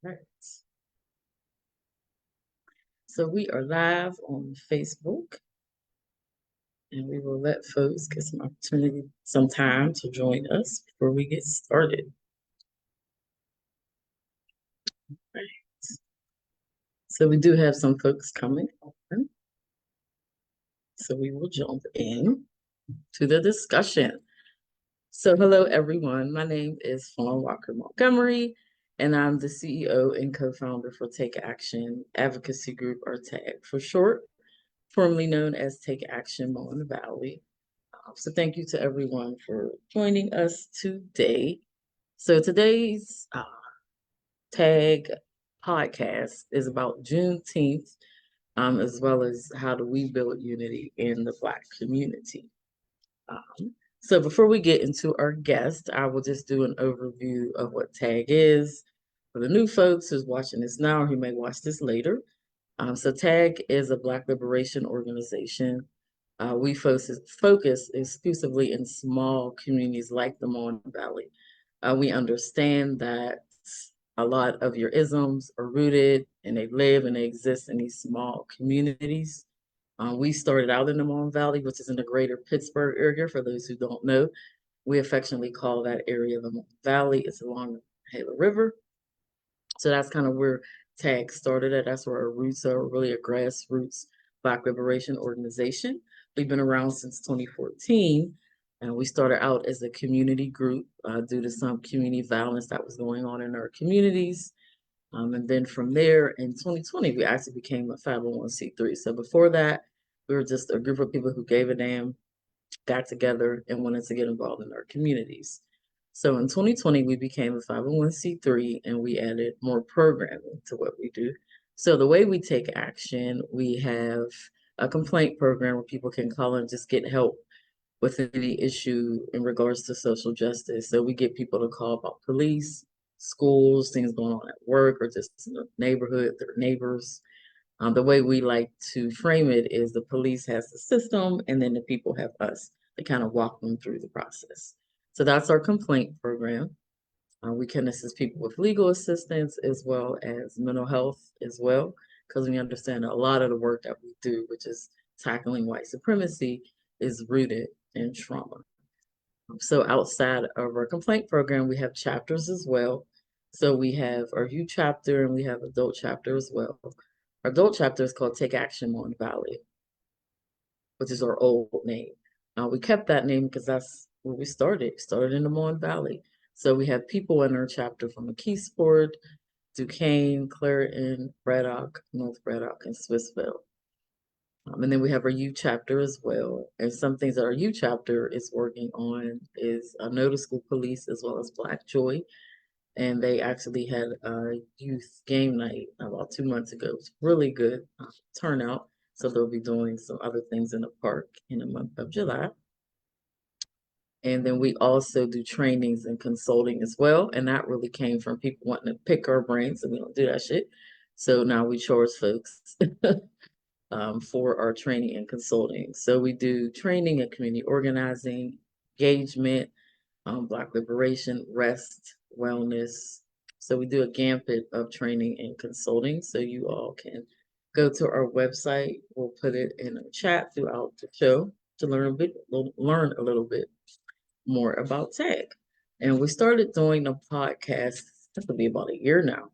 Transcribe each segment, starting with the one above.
Right. So we are live on Facebook, and we will let folks get some opportunity, some time to join us before we get started. Right. So we do have some folks coming on. So we will jump in to the discussion. So hello, everyone. My name is Fawn Walker Montgomery, and I'm the CEO and co-founder for Take Action Advocacy Group, or TAAG for short, formerly known as Take Action Mon Valley. So thank you to everyone for joining us today. So today's TAAG podcast is about Juneteenth, as well as how do we build unity in the Black community. So before we get into our guest, I will just do an overview of what TAAG is. For the new folks who's watching this now, or who may watch this later. So TAAG is a Black liberation organization. We focus exclusively in small communities like the Mon Valley. We understand that a lot of your isms are rooted and they live and they exist in these small communities. We started out in the Mon Valley, which is in the greater Pittsburgh area. For those who don't know, we affectionately call that area the Mon Valley. It's along the Gila River. So that's kind of where TAAG started at. That's where our roots are, really a grassroots Black liberation organization. We've been around since 2014, and we started out as a community group due to some community violence that was going on in our communities. And then from there in 2020, we actually became a 501c3. So before that, we were just a group of people who gave a damn, got together, and wanted to get involved in our communities. So in 2020, we became a 501c3 and we added more programming to what we do. So the way we take action, we have a complaint program where people can call and just get help with any issue in regards to social justice. So we get people to call about police, schools, things going on at work, or just in the neighborhood, their neighbors. The way we like to frame it is the police has the system and then the people have us to kind of walk them through the process. So that's our complaint program. We can assist people with legal assistance as well as mental health as well, because we understand a lot of the work that we do, which is tackling white supremacy, is rooted in trauma. So outside of our complaint program, we have chapters as well. So we have our youth chapter and we have adult chapter as well. Our adult chapter is called Take Action Mon Valley, which is our old name. We kept that name because that's where we started in the Mon Valley. So we have people in our chapter from McKeesport, Duquesne, Clareton, Braddock, North Braddock, and Swissville. And then we have our youth chapter as well. And some things that our youth chapter is working on is Notice School Police as well as Black Joy. And they actually had a youth game night about 2 months ago. It was really good turnout. So they'll be doing some other things in the park in the month of July. And then we also do trainings and consulting as well. And that really came from people wanting to pick our brains, and we don't do that shit. So now we charge folks for our training and consulting. So we do training and community organizing, engagement, Black liberation, rest, wellness. So we do a gambit of training and consulting. So you all can go to our website. We'll put it in a chat throughout the show to learn a little bit more about TAAG. And we started doing a podcast, this will be about a year now.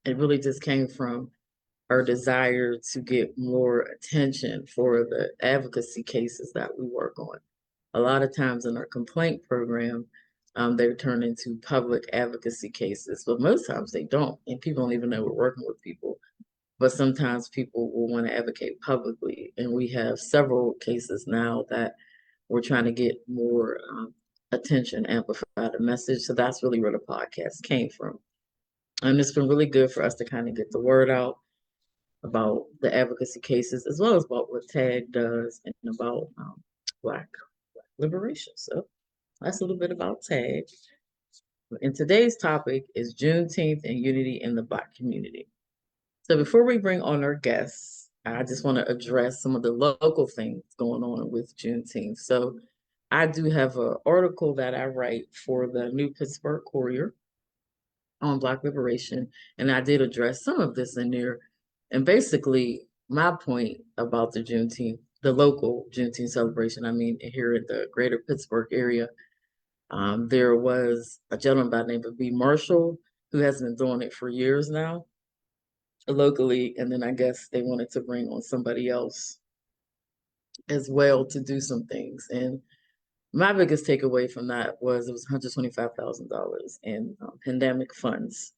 It really just came from our desire to get more attention for the advocacy cases that we work on. A lot of times in our complaint program, they turn into public advocacy cases, but most times they don't, and people don't even know we're working with people. But sometimes people will want to advocate publicly, and we have several cases now that we're trying to get more attention, amplify the message. So that's really where the podcast came from. And it's been really good for us to kind of get the word out about the advocacy cases, as well as about what TAAG does and about Black liberation. So that's a little bit about TAAG. And today's topic is Juneteenth and unity in the Black community. So before we bring on our guests, I just want to address some of the local things going on with Juneteenth. So I do have an article that I write for the New Pittsburgh Courier. on Black liberation, and I did address some of this in there. And basically, my point about the local Juneteenth celebration, I mean, here in the greater Pittsburgh area, there was a gentleman by the name of B. Marshall who has been doing it for years now locally, and then I guess they wanted to bring on somebody else as well to do some things. And my biggest takeaway from that was it was $125,000 in pandemic funds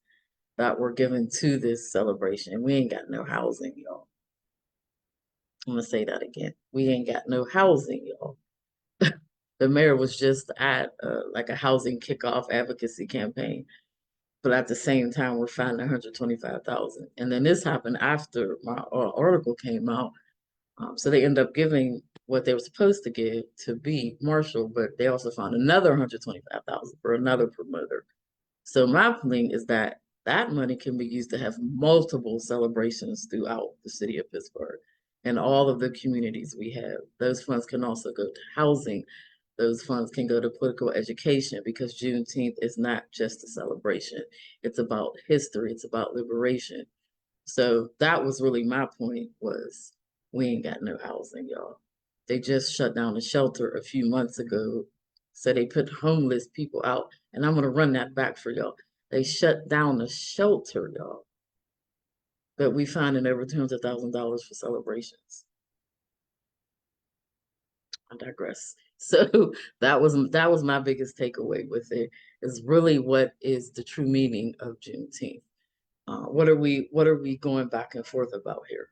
that were given to this celebration. We ain't got no housing, y'all. I'm gonna say that again. We ain't got no housing, y'all. The mayor was just at like a housing kickoff advocacy campaign, but at the same time, we're finding 125,000. And then this happened after my article came out. So they end up giving what they were supposed to give to B Marshall, but they also found another 125,000 for another promoter. So my point is that that money can be used to have multiple celebrations throughout the city of Pittsburgh and all of the communities we have. Those funds can also go to housing. Those funds can go to political education because Juneteenth is not just a celebration. It's about history. It's about liberation. So that was really my point was we ain't got no housing, y'all. They just shut down a shelter a few months ago. So they put homeless people out. And I'm gonna run that back for y'all. They shut down a shelter, y'all. But we finding over $200,000 for celebrations. I digress. So that was my biggest takeaway with it, is really what is the true meaning of Juneteenth. What are we going back and forth about here?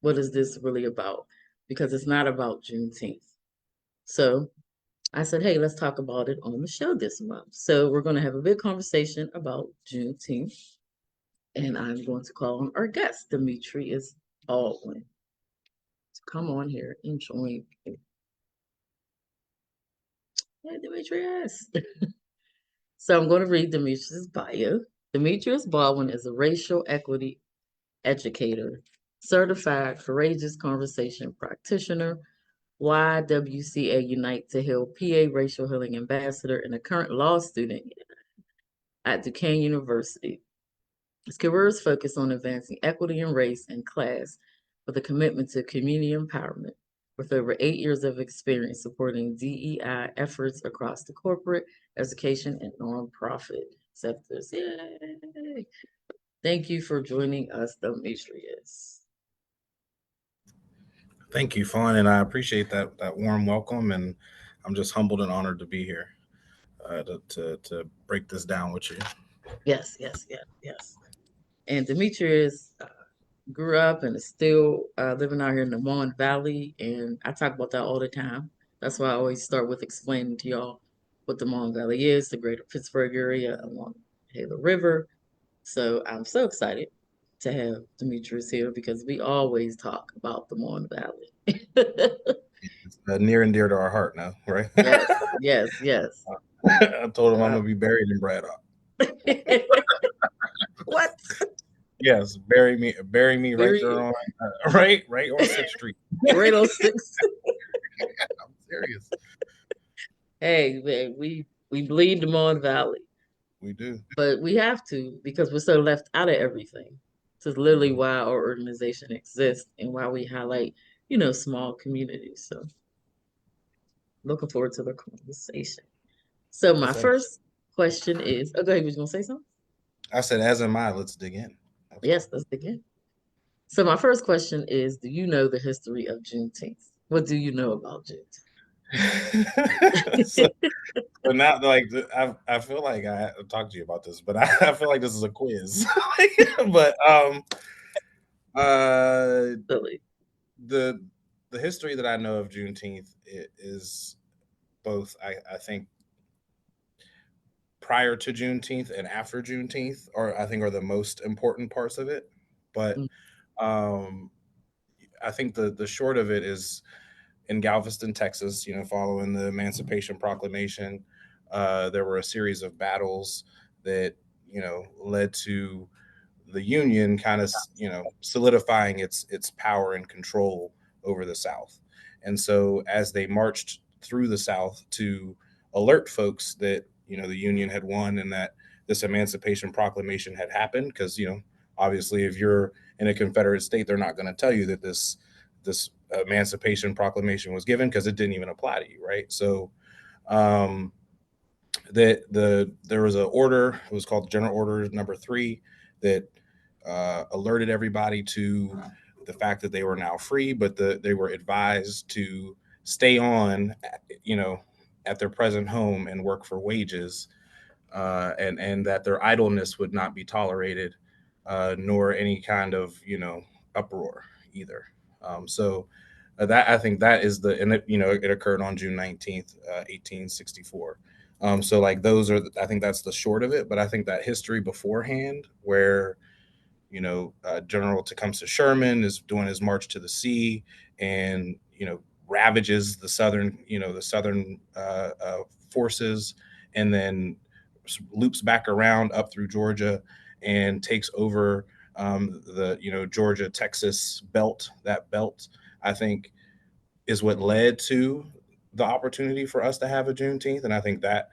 What is this really about? Because it's not about Juneteenth. So I said, hey, let's talk about it on the show this month. So we're going to have a big conversation about Juneteenth. And I'm going to call on our guest, Demetrius Baldwin, to come on here and join me. Hey, Demetrius. So I'm going to read Demetrius' bio. Demetrius Baldwin is a racial equity educator, certified courageous conversation practitioner, YWCA Unite to Heal PA Racial Healing Ambassador, and a current law student at Duquesne University. His career is focused on advancing equity in race and class with a commitment to community empowerment. With over 8 years of experience supporting DEI efforts across the corporate, education, and nonprofit sectors. Yay! Thank you for joining us, Demetrius. Thank you, Fawn, and I appreciate that warm welcome, and I'm just humbled and honored to be here to break this down with you. Yes, yes, yes, yes. And Demetrius grew up and is still living out here in the Mon Valley, and I talk about that all the time. That's why I always start with explaining to y'all what the Mon Valley is, the greater Pittsburgh area along the Halo River. So I'm so excited to have Demetrius here because we always talk about the Mon Valley. It's near and dear to our heart now, right? Yes, yes, yes. I told him I'm Uh, gonna be buried in Braddock. what? Yes, bury me right there Very, on right on Sixth Street. right on six. I'm serious. Hey, man, we bleed the Mon Valley. We do. But we have to because we're so left out of everything. This is literally Mhm. why our organization exists and why we highlight, small communities. So looking forward to the conversation. So my As am I. first question is, oh, go ahead, you was gonna say something? I said, as am I. Let's dig in. Yes, Absolutely. let's begin. So my first question is, do you know the history of Juneteenth? What do you know about so, Juneteenth? but now, like, I feel like I talked to you about this, but I feel like this is a quiz. But uh, Silly. the the history that I know of Juneteenth is both. I think prior to Juneteenth and after Juneteenth, or I think are the most important parts of it. But Mm, um, I think the short of it is in Galveston, Texas. Following the Emancipation Proclamation, there were a series of battles that led to the Union kind of solidifying its power and control over the South. And so as they marched through the South to alert folks that the Union had won and that this Emancipation Proclamation had happened, because obviously if you're in a Confederate state, they're not going to tell you that this Emancipation Proclamation was given, because it didn't even apply to you, right? So um, there was an order. It was called General Order Number 3 that alerted everybody to the fact that they were now free, but they were advised to stay on, at their present home and work for wages, and that their idleness would not be tolerated, nor any kind of uproar either. That, I think, that is and it occurred on June 19th, 1864. So like those are, I think that's the short of it. But I think that history beforehand, where General Tecumseh Sherman is doing his march to the sea, and ravages the southern forces, and then loops back around up through Georgia and takes over the Georgia Texas belt. That belt, I think, is what led to the opportunity for us to have a Juneteenth, and I think that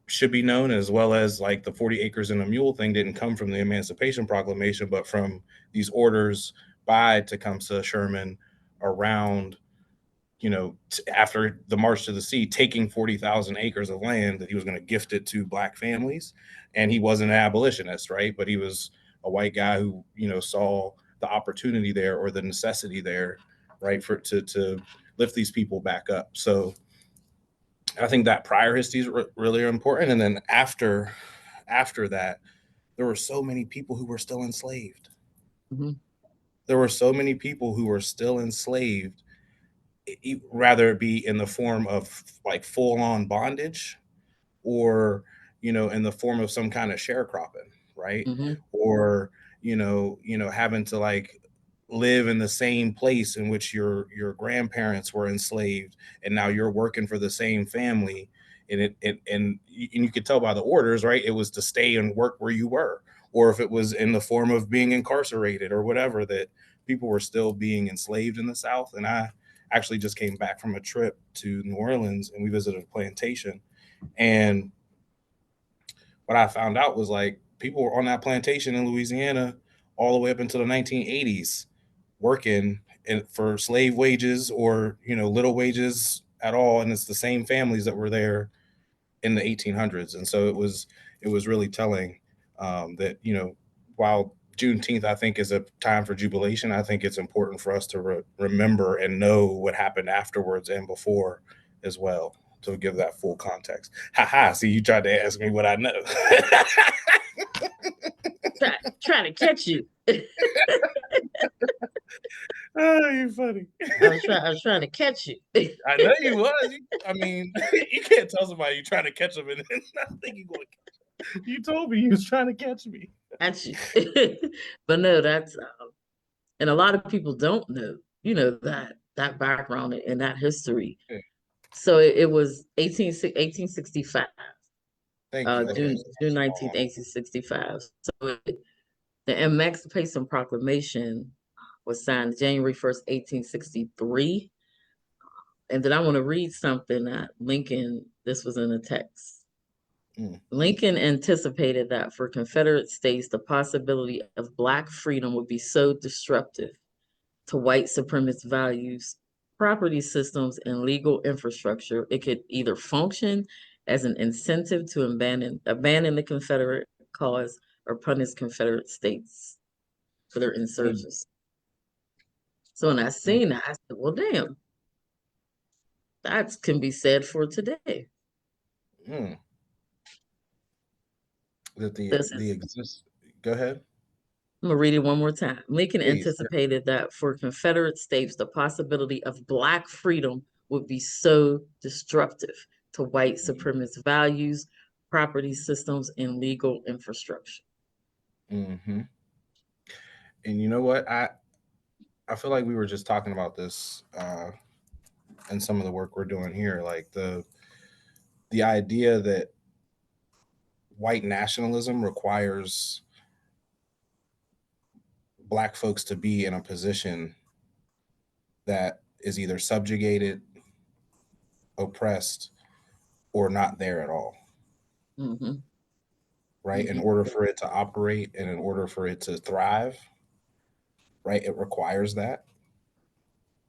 should be known, as well as like the 40 acres and a mule thing didn't come from the Emancipation Proclamation, but from these orders by Tecumseh Sherman around, after the March to the Sea, taking 40,000 acres of land that he was going to gift it to Black families. And he wasn't an abolitionist, right? But he was a white guy who, saw the opportunity there, or the necessity there, right, to lift these people back up. So I think that prior history is really important. And then after that, there were so many people who were still enslaved. Mm-hmm. There were so many people who were still enslaved, rather it be in the form of like full on bondage, or in the form of some kind of sharecropping, right? Mm-hmm. Or having to like live in the same place in which your grandparents were enslaved, and now you're working for the same family. And you could tell by the orders, right, it was to stay and work where you were. Or if it was in the form of being incarcerated or whatever, that people were still being enslaved in the South. And I actually just came back from a trip to New Orleans, and we visited a plantation. And what I found out was, like, people were on that plantation in Louisiana all the way up until the 1980s, working for slave wages, or little wages at all, and it's the same families that were there in the 1800s. And so it was really telling, that while Juneteenth, I think, is a time for jubilation, I think it's important for us to remember and know what happened afterwards and before as well, to give that full context. Ha ha! See, you tried to ask me what I know. Trying to catch you. Oh, you're funny. I was trying to catch you. I know you was. I mean, you can't tell somebody you're trying to catch them and then not think you're going to catch them. You told me you was trying to catch me. Catch you. But no, that's and a lot of people don't know, that background and that history. Yeah. So it was 1865, Thank you. Okay. June 19th, 1865. So the Emancipation Proclamation was signed January 1st, 1863. And then I want to read something that Lincoln, this was in a text. Lincoln anticipated that for Confederate states, the possibility of Black freedom would be so disruptive to white supremacist values, property systems, and legal infrastructure, it could either function as an incentive to abandon the Confederate cause, or punish Confederate states for their insurgency. So when I seen that, I said, well, damn, that can be said for today. That the exist. Go ahead. I'm gonna read it one more time. Lincoln Please. anticipated that for Confederate states, the possibility of Black freedom would be so disruptive to white supremacist values, property systems, and legal infrastructure. Mm-hmm. And you know what? I feel like we were just talking about this in some of the work we're doing here, like the idea that white nationalism requires Black folks to be in a position that is either subjugated, oppressed, or not there at all. Mm-hmm. right? In Mhm. order for it to operate and in order for it to thrive, right? It requires that.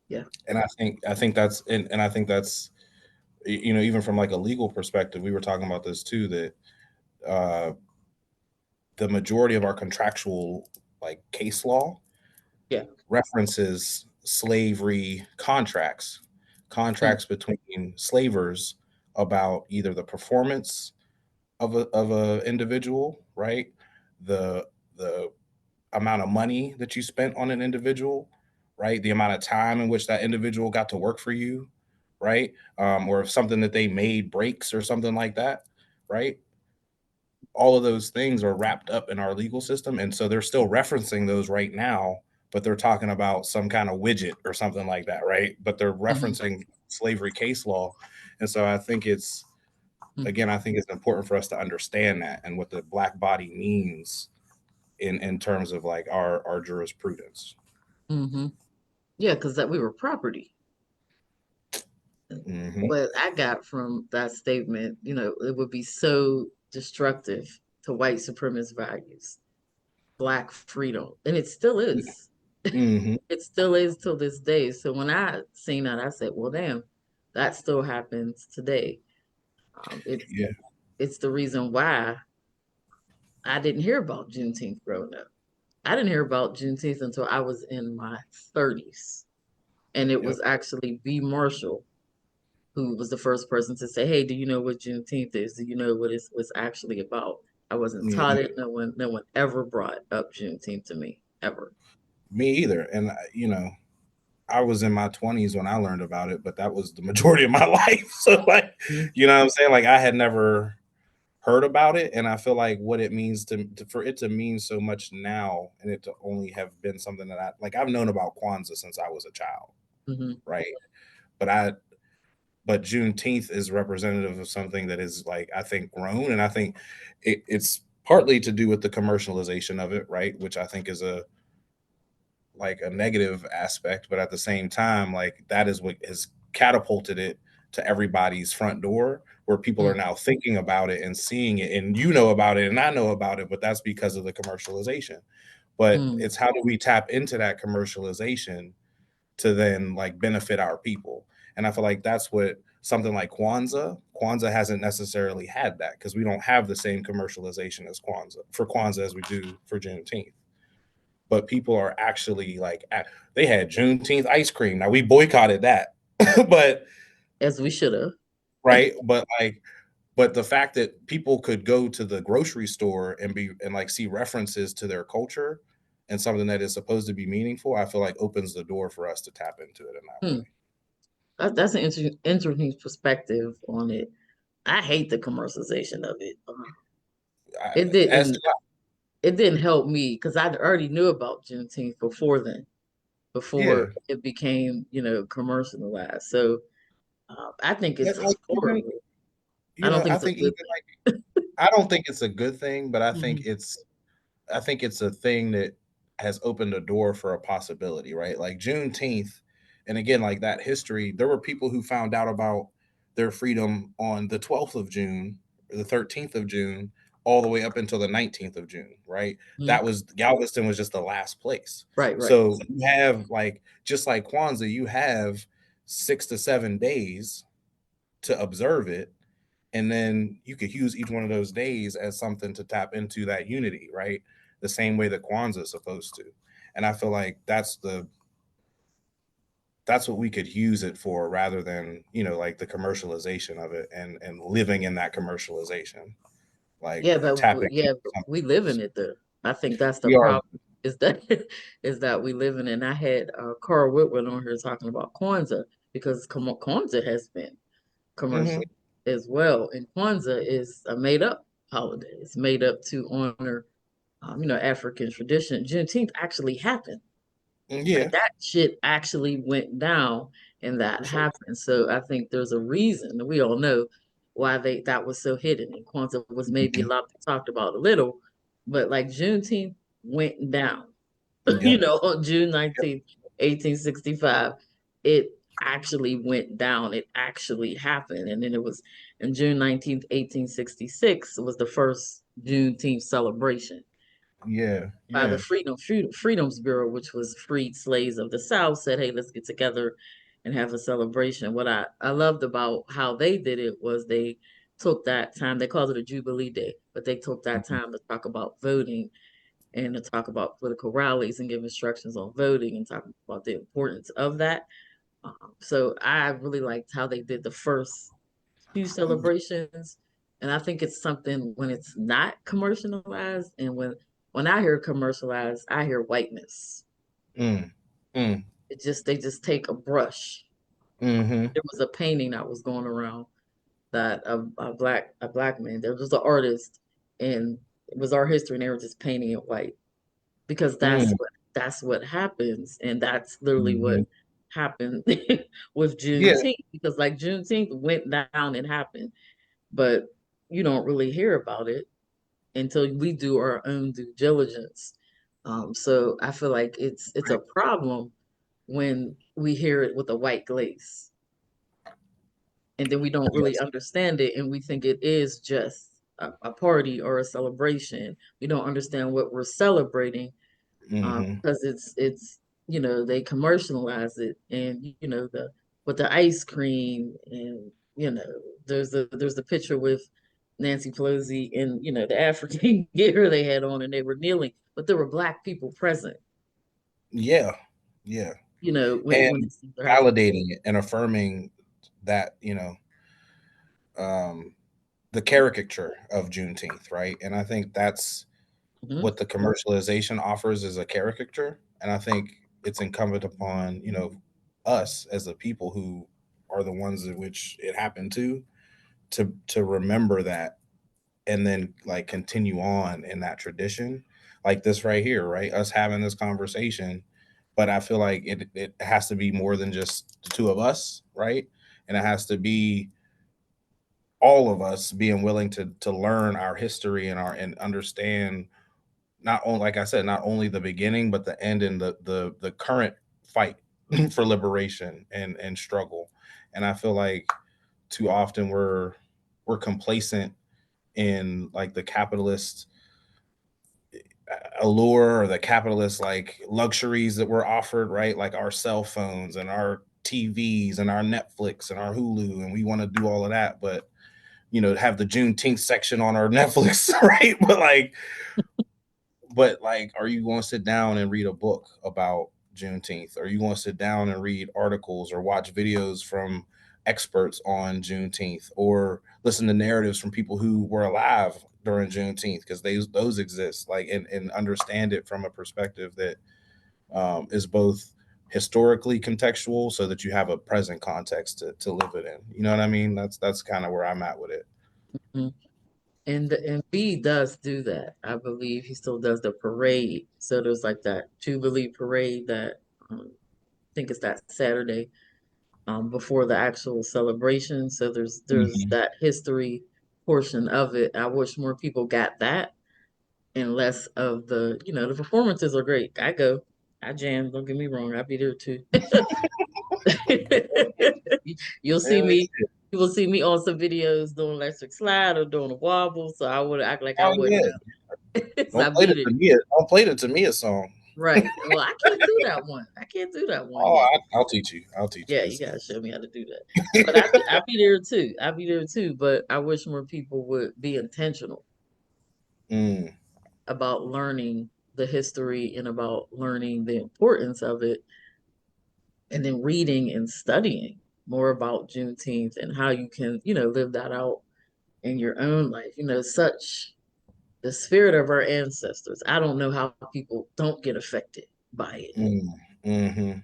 Yeah. And I think that's and I think that's even from like a legal perspective, we were talking about this too, that uh the majority of our contractual like case law Yeah. references slavery Mm. contracts between slavers about either the performance of a individual, right? The amount of money that you spent on an individual, right? The amount of time in which that individual got to work for you, right? Or if something that they made breaks or something like that, right? All of those things are wrapped up in our legal system. And so they're still referencing those right now, but they're talking about some kind of widget or something like that, right? But they're Mhm. referencing slavery case law. And so I think it's, Mm. again, I think it's important for us to understand that and what the black body means in terms of like our jurisprudence. Mhm. Yeah, because that we were property. Hmm. What I got from that statement, it would be so destructive to white supremacist values, black freedom, and it still is. Hmm. It still is till this day. So when I seen that, I said, "Well, damn, that still happens today." It's Yeah. it's the reason why I didn't hear about Juneteenth growing up. I didn't hear about Juneteenth until I was in my 30s, and it Yep. was actually B. Marshall who was the first person to say, "Hey, do you know what Juneteenth is? Do you know what it's was actually about?" I wasn't taught Yeah. it. No one ever brought up Juneteenth to me ever. Me either. And I was in my 20s when I learned about it, but that was the majority of my life. So like, Mhm. you know what I'm saying? Like I had never heard about it, and I feel like what it means for it to mean so much now and it to only have been something that I've known about Kwanzaa since I was a child, Mhm. right? But but Juneteenth is representative of something that is like I think grown, and I think it's partly to do with the commercialization of it, right? Which I think is a negative aspect, but at the same time, like that is what has catapulted it to everybody's front door, where people are Mm. now thinking about it and seeing it, and you know about it, and I know about it, but that's because of the commercialization. But Mm. it's how do we tap into that commercialization to then like benefit our people? And I feel like that's what something like Kwanzaa hasn't necessarily had that because we don't have the same commercialization as Kwanzaa as we do for Juneteenth, but people are actually like they had Juneteenth ice cream. Now we boycotted that, but As we should have. right, but the fact that people could go to the grocery store and like see references to their culture and something that is supposed to be meaningful, I feel like opens the door for us to tap into it in that Hmm. way. That's an interesting perspective on it. I hate the commercialization of it. I, It as didn't. It didn't help me because I already knew about Juneteenth before then. yeah, Before it became, commercialized. So I think but it's like even horrible. I don't think I it's a think good even like I don't think it's a good thing, but thing. I think it's a thing that has opened a door for a possibility, right? Like Juneteenth, and again, like that history, there were people who found out about their freedom on the 12th of June, or the 13th of June, all the way up until the 19th of June, right? Mhm. That was Galveston was just the last place. Right, right. So you have like just like Kwanzaa, you have 6 to 7 days to observe it, and then you could use each one of those days as something to tap into that unity, right? The same way that Kwanzaa is supposed to. And I feel like that's what we could use it for rather than, like the commercialization of it and living in that commercialization, like Yeah, but tapping into we something live in else. it though. I think that's the We are. problem. Is that is that we live in it. And I had Carl Whitwood on here talking about Kwanzaa because Kwanzaa has been Hmm. commercial as well, and Kwanzaa is a made up holiday. It's made up to honor, African tradition. Juneteenth actually happened. Yeah, Like that shit actually went down and for that sure. happened. So I think there's a reason that we all know why that was so hidden. And Kwanzaa was maybe a Hmm. lot talked about a little, but like Juneteenth went down, Yep. on June Yep. 19th, 1865. It actually went down. It actually happened. And then it was in June 19th, 1866, it was the first Juneteenth celebration Yeah, by the yeah. Freedoms Bureau, which was freed slaves of the South, said, hey, let's get together and have a celebration. What I loved about how they did it was they took that time, they called it a Jubilee Day, but they took that Mhm. time to talk about voting and to talk about political rallies and give instructions on voting and talk about the importance of that. So I really liked how they did the first two celebrations, and I think it's something when it's not commercialized, and when I hear commercialized, I hear whiteness. Mm, mm, It just they just take a brush. mm-hmm. There was a painting that was going around that a black man. There was an artist, and it was our history, and they were just painting it white because Mm, that's what happens, and that's literally what hmm. happened with Yeah. Juneteenth. Because like Juneteenth went down and happened, but you don't really hear about it until we do our own due diligence. So I feel like it's a Right. problem when we hear it with a white glaze, and then we don't really Yes. understand it, and we think it is just a party or a celebration. We don't understand what we're celebrating, Mm-hmm. because it's they commercialize it, and the with the ice cream, and there's the picture with Nancy Pelosi and the African gear they had on, and they were kneeling, but there were black people present. Yeah. Yeah. When And these things are happening. validating it and affirming that, um, the caricature of Juneteenth, right? And I think that's Hmm. what the commercialization offers is a caricature. And I think it's incumbent upon, us as the people who are the ones in which it happened to remember that and then like continue on in that tradition. Like this right here, right? Us having this conversation. But I feel like it has to be more than just the two of us, right? And it has to be all of us being willing to learn our history and understand not only, like I said, not only the beginning but the end and the current fight for liberation and struggle. And I feel like too often we're complacent in like the capitalist allure or the capitalist like luxuries that we're offered, right? Like our cell phones and our TVs and our Netflix and our Hulu, and we want to do all of that, but have the Juneteenth section on our Netflix, right? But are you going to sit down and read a book about Juneteenth? Are you going to sit down and read articles or watch videos from experts on Juneteenth or listen to narratives from people who were alive during Juneteenth? Because those exist, and understand it from a perspective that is both historically contextual so that you have a present context to live it in. You know what I mean? That's kind of where I'm at with it. And B does do that. I believe he still does the parade. So there's like that Jubilee parade that I think it's that Saturday before the actual celebration. So there's Mhm. that history portion of it. I wish more people got that and less of the performances are great. I go, I jam. Don't get me wrong, I'll be there too. You'll see Hell me. yeah. You will see me on some videos doing electric slide or doing a wobble. So I would act like I Oh wouldn't yeah. know. So I be there. Don't play the Tamia song. Right. Well, I can't do that one. I can't do that one Oh, yet. I'll teach you. I'll teach you. Yeah, you gotta show me how to do that. But I be there too. I be there too. But I wish more people would be intentional Mm, about learning the history and about learning the importance of it, and then reading and studying more about Juneteenth and how you can live that out in your own life. Such the spirit of our ancestors. I don't know how people don't get affected by it. mm, mm-hmm.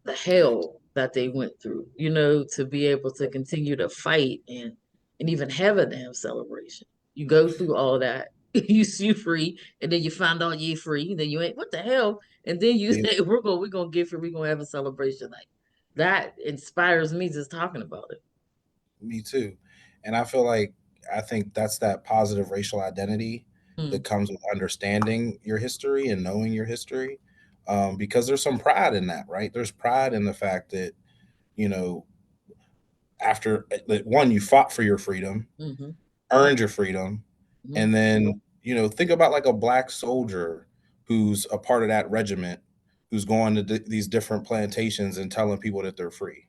The hell that they went through to be able to continue to fight and even have a damn celebration. You go through all that, you free, and then you find out you free, then you ain't what the hell, and then you Yeah, say we're gonna get free, we're gonna have a celebration like that. Inspires me just talking about it. me too. And I think that's that positive racial identity Hmm. that comes with understanding your history and knowing your history. Because there's some pride in that, right? There's pride in the fact that you know, after one, you fought for your freedom, Mm-hmm. earned your freedom, Mm-hmm. and then, think about like a black soldier who's a part of that regiment, who's going to these different plantations and telling people that they're free,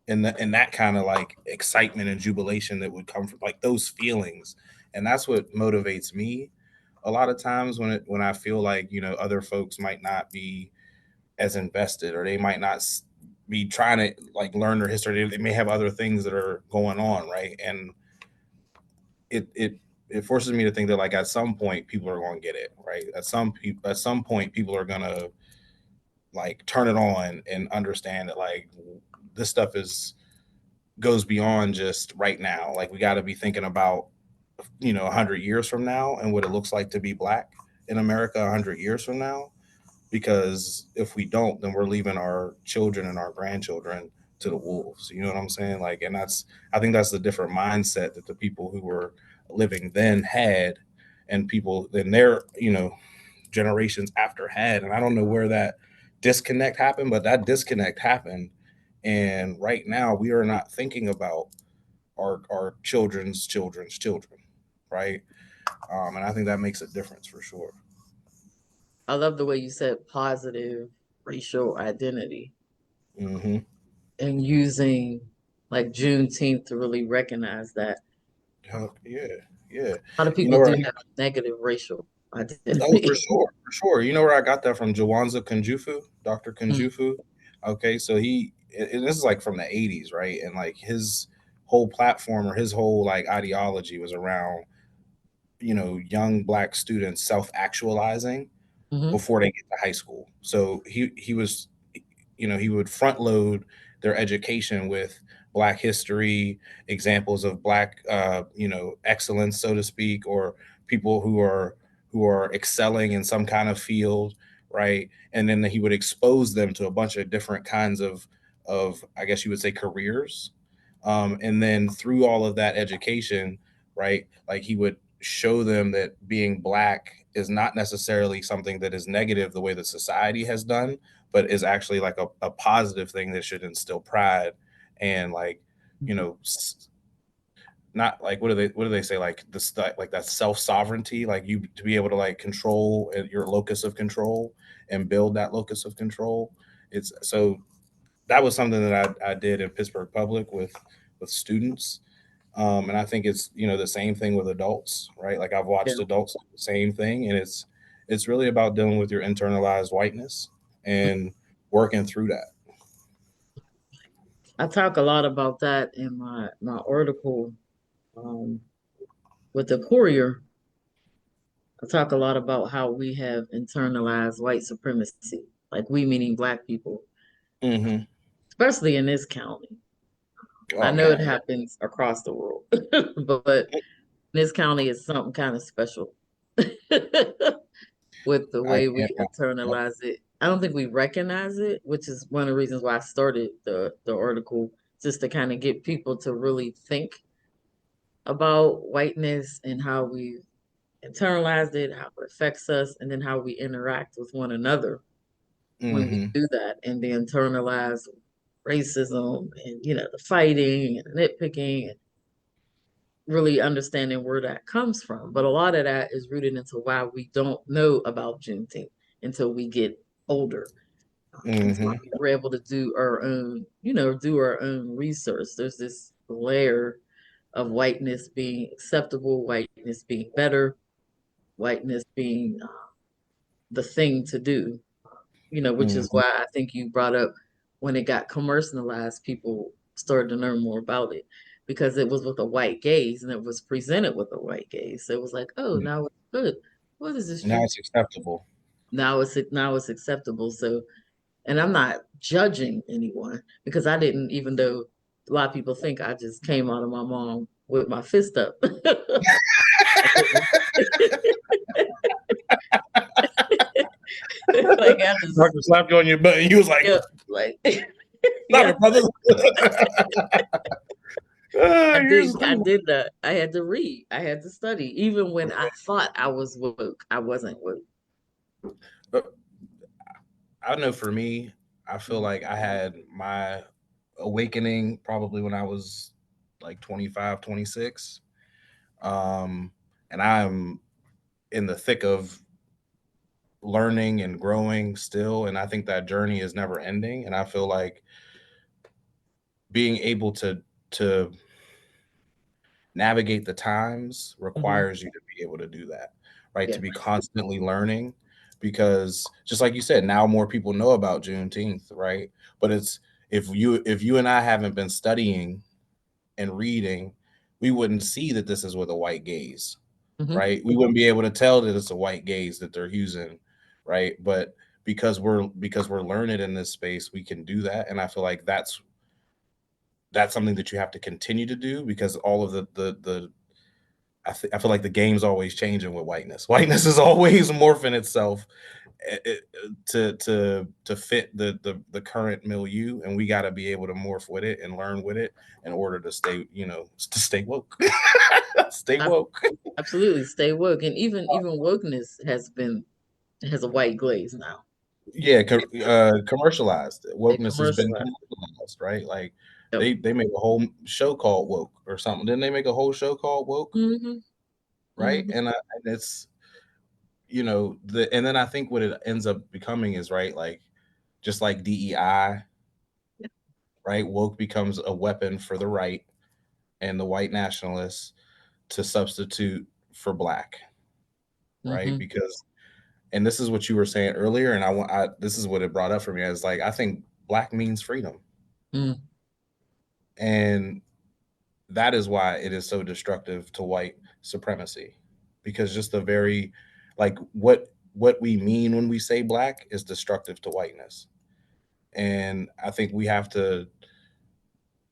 and that kind of like excitement and jubilation that would come from like those feelings. And that's what motivates me a lot of times when I feel like, other folks might not be as invested, or they might not be trying to like learn their history. They may have other things that are going on, right? And it forces me to think that like at some point people are going to get it, right? At some point people are going to like turn it on and understand that like this stuff is goes beyond just right now. Like we got to be thinking about 100 years from now and what it looks like to be black in America 100 years from now. Because if we don't, then we're leaving our children and our grandchildren to the wolves. You know what I'm saying? Like, and I think that's the different mindset that the people who were living then had, and people in their, generations after had. And I don't know where that disconnect happened, but that disconnect happened. And right now we are not thinking about our children's children, right? And I think that makes a difference for sure. I love the way you said positive racial identity Mm-hmm. and using like Juneteenth to really recognize that. Yeah, yeah. A lot of You know people where? do have negative racial Oh, for identity. sure, for sure. You know where I got that from? Jawanza Kunjufu, Dr. Mm, Kunjufu. Okay, so and this is like from the '80s, right? And like his whole platform or his whole like ideology was around, young black students self-actualizing mhm, before they get to high school. So he was, he would front load their education with black history, examples of black excellence, so to speak, or people who are excelling in some kind of field, right? And then he would expose them to a bunch of different kinds of I guess you would say careers. And then through all of that education, right, like he would show them that being black is not necessarily something that is negative the way that society has done, but is actually like a positive thing that should instill pride and like, you mhm. know, not like what do they say, like like that self sovereignty, like you to be able to like control your locus of control and build that locus of control. It's so that was something that I did in Pittsburgh Public with students. And I think it's the same thing with adults, right? Like I've Yeah. watched adults do the same thing, and it's really about dealing with your internalized whiteness and working through that. I talk a lot about that in my article um, with the Courier. I talk a lot about how we have internalized white supremacy, like we meaning black people, Hmm. especially in this county. I Oh know it man, yeah. happens across the world, but this county is something kind of special with the I way we can't. Yep. internalize it. I don't think we recognize it, which is one of the reasons why I started the article, just to kind of get people to really think about whiteness and how we internalized it, how it affects us, and then how we interact with one another when we Hmm. do that, and the internalized racism and the fighting and nitpicking, really understanding where that comes from. But a lot of that is rooted into why we don't know about Juneteenth until we get older. That's why Hmm. we were able to do our own, do our own research. There's this layer of whiteness being acceptable, whiteness being better, whiteness being the thing to do, which is Hmm. why I think you brought up when it got commercialized, people started to learn more about it because it was with a white gaze and it was presented with a white gaze. So it was like, oh, now it's good. What is this Now June? it's acceptable. Now it's acceptable. So, and I'm not judging anyone because I didn't, even though a lot of people think I just came out of my mom with my fist up. I didn't. Like I just, Doctor slapped you on your butt, and you was like, yeah, like "Stop yeah. it, brother." I You're did. I so did that. I had to read. I had to study. Even when I thought I was woke, I wasn't woke. cool. I know for me, I feel like I had my awakening probably when I was like 25, 26. And I'm in the thick of learning and growing still. And I think that journey is never ending. And I feel like being able to navigate the times Hmm. requires you to be able to do that, right? Yeah. To be constantly learning, because just like you said, now more people know about Juneteenth, right? But it's, if you and I haven't been studying and reading, we wouldn't see that this is with a white gaze, Hmm. right? We wouldn't be able to tell that it's a white gaze that they're using, right? But because we're learning in this space, we can do that, and I feel like that's something that you have to continue to do, because all of the I feel like the game's always changing with whiteness. Whiteness is always morphing itself to fit the current milieu, and we got to be able to morph with it and learn with it in order to stay, to stay woke. Stay Ab- woke. Absolutely, stay woke, and even wokeness has a white glaze now. Yeah, commercialized They wokeness has been commercialize. commercialized, right? Like Yep. they made a whole show called Woke or something. Didn't they make a whole show called Woke? Hmm. Right, Hmm. and it's, and then I think what it ends up becoming is, right, like just like DEI, right? Woke becomes a weapon for the right and the white nationalists to substitute for black, right? Hmm. Because, and this is what you were saying earlier, and this is what it brought up for me. I was like, I think black means freedom, Mm. and that is why it is so destructive to white supremacy, because just the very, like, what we mean when we say black is destructive to whiteness. And I think we have to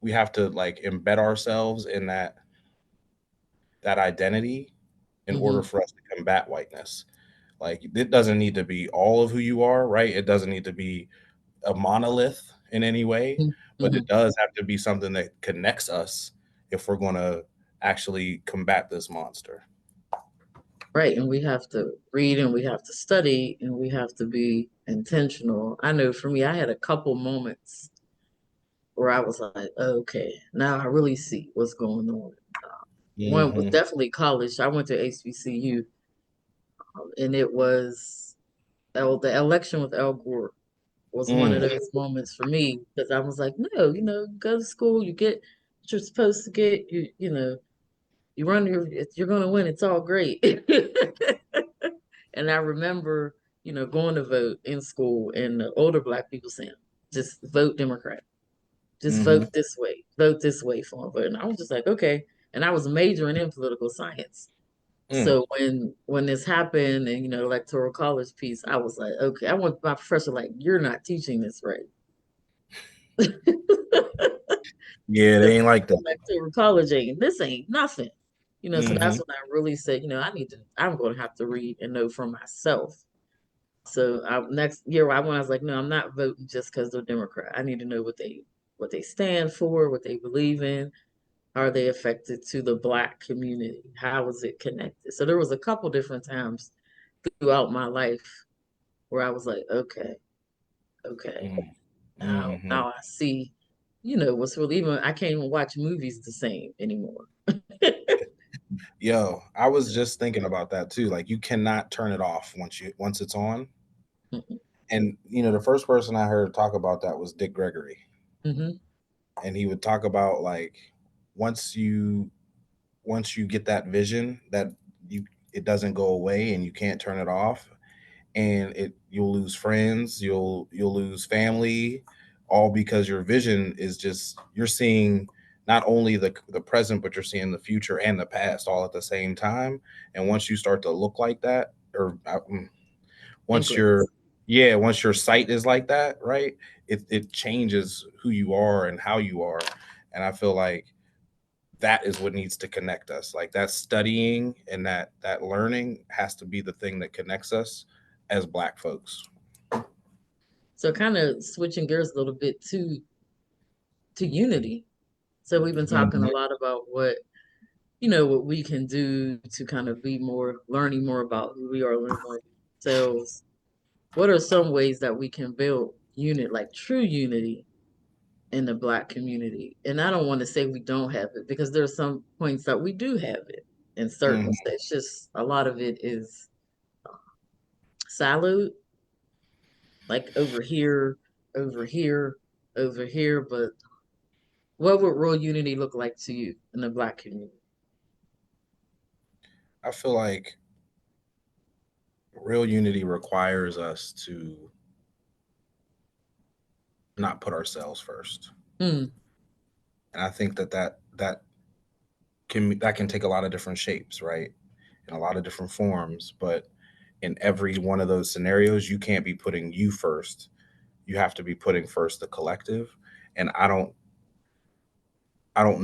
like embed ourselves in that identity in order Hmm. for us to combat whiteness. Like, it doesn't need to be all of who you are, right? It doesn't need to be a monolith in any way, but Hmm. it does have to be something that connects us if we're going to actually combat this monster. Right, and we have to read and we have to study and we have to be intentional. I know for me, I had a couple moments where I was like, okay, now I really see what's going on. One was Hmm. definitely college. I went to HBCU, and it was the election with Al Gore was one of Mm, those moments for me because I was like, no, go to school, you get what you're supposed to get, you run you're going to win. It's all great. And I remember, going to vote in school and the older Black people saying, just vote Democrat. Just hmm vote this way for him. And I was just like, okay. And I was majoring in political science. mm. So when this happened and electoral college piece, I was like, okay. I went to my professor like, you're not teaching this right. Yeah, Because they ain't like that. electoral college ain't this ain't nothing. So that's Hmm. when I really said, I'm going to have to read and know for myself. So next year, I was like, no, I'm not voting just because they're Democrat. I need to know what they stand for, what they believe in. Are they affected to the Black community? How is it connected? So there was a couple different times throughout my life where I was like, okay, okay, now Hmm. I see, what's really even. I can't even watch movies the same anymore. Yo, I was just thinking about that too. Like, you cannot turn it off once it's on. Hmm. And the first person I heard talk about that was Dick Gregory, Hmm. and he would talk about, like, once you once you get that vision that you it doesn't go away and you can't turn it off, and you'll lose friends, you'll lose family, all because your vision is just, you're seeing not only the present, but you're seeing the future and the past all at the same time. And once you start to look like that, or once your Inklings. yeah, once your sight is like that, right, it changes who you are and how you are. And I feel like that is what needs to connect us. Like, that studying and that learning has to be the thing that connects us as Black folks. So kind of switching gears a little bit to unity. So we've been talking a Mhm. lot about what we can do to kind of be more learning more about who we are, learning more about ourselves. What are some ways that we can build unit, like true unity, in the Black community. And I don't want to say we don't have it, because there are some points that we do have it in certain Mhm. states. Just a lot of it is siloed, like over here, over here, over here. But what would real unity look like to you in the Black community? I feel like real unity requires us to not put ourselves first. Hmm. And I think that can take a lot of different shapes, right? In a lot of different forms, but in every one of those scenarios, you can't be putting you first. You have to be putting first the collective. And I don't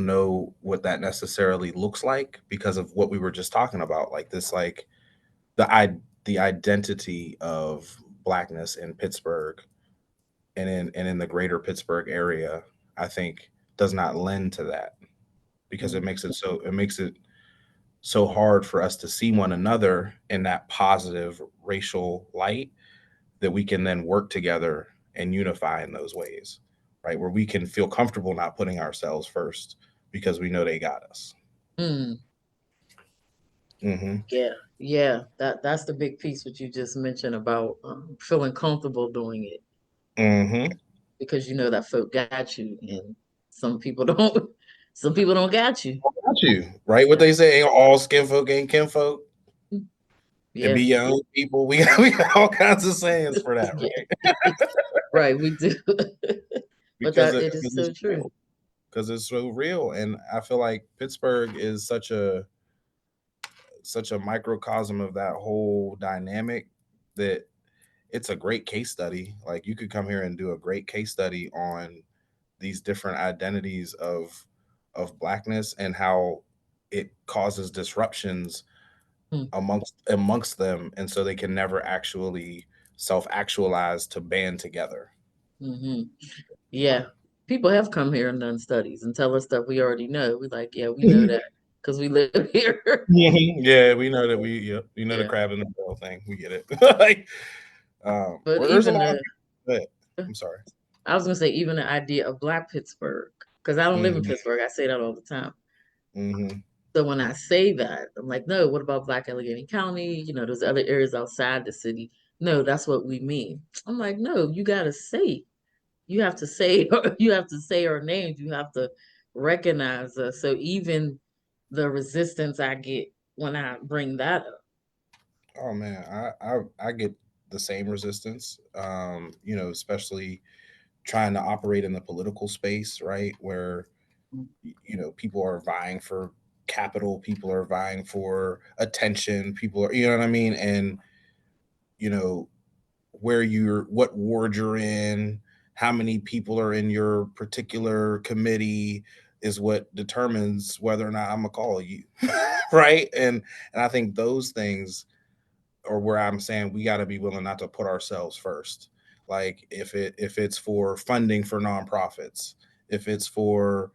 know what that necessarily looks like because of what we were just talking about, like this, like the identity of blackness in Pittsburgh and in the greater Pittsburgh area, I think does not lend to that because Hmm. it makes it so hard for us to see one another in that positive racial light that we can then work together and unify in those ways, right? Where we can feel comfortable not putting ourselves first because we know they got us. Hmm. Hmm. Yeah, yeah. That's the big piece what you just mentioned about feeling comfortable doing it, Hmm. because you know that folk got you, and some people don't. Some people don't got you. Got you, right? What they say, ain't all skin folk ain't kinfolk. And be Yeah, your own people. We got all kinds of sayings for that, yeah, right? right. We do, but because that it, it is because so it's true. real. Because it's so real, and I feel like Pittsburgh is such a microcosm of that whole dynamic that it's a great case study. Like you could come here and do a great case study on these different identities of blackness and how it causes disruptions amongst them, and so they can never actually self-actualize to band together. Mm-hmm. Yeah, people have come here and done studies and tell us stuff we already know. We like, yeah, we know that because we live here. Yeah, we know that we know the Yeah, crab in the barrel thing. We get it. Like, but where there's a even lot of the but I'm sorry. I was gonna say even the idea of Black Pittsburgh, because I don't live in Hmm. Pittsburgh. I say that all the time. Hmm. So when I say that, I'm like, no, what about Black Allegheny County? You know, those other areas outside the city. No, that's what we mean. I'm like, no, you gotta say. You have to say you have to say our names. You have to recognize us. So even the resistance I get when I bring that up. Oh man, I get the same resistance. Especially trying to operate in the political space, right? Where people are vying for capital, people are vying for attention, people are, you know what I mean? And you know, what ward you're in, how many people are in your particular committee is what determines whether or not I'm gonna call you. Right. And I think those things are where I'm saying we got to be willing not to put ourselves first. Like if it's for funding for nonprofits, if it's for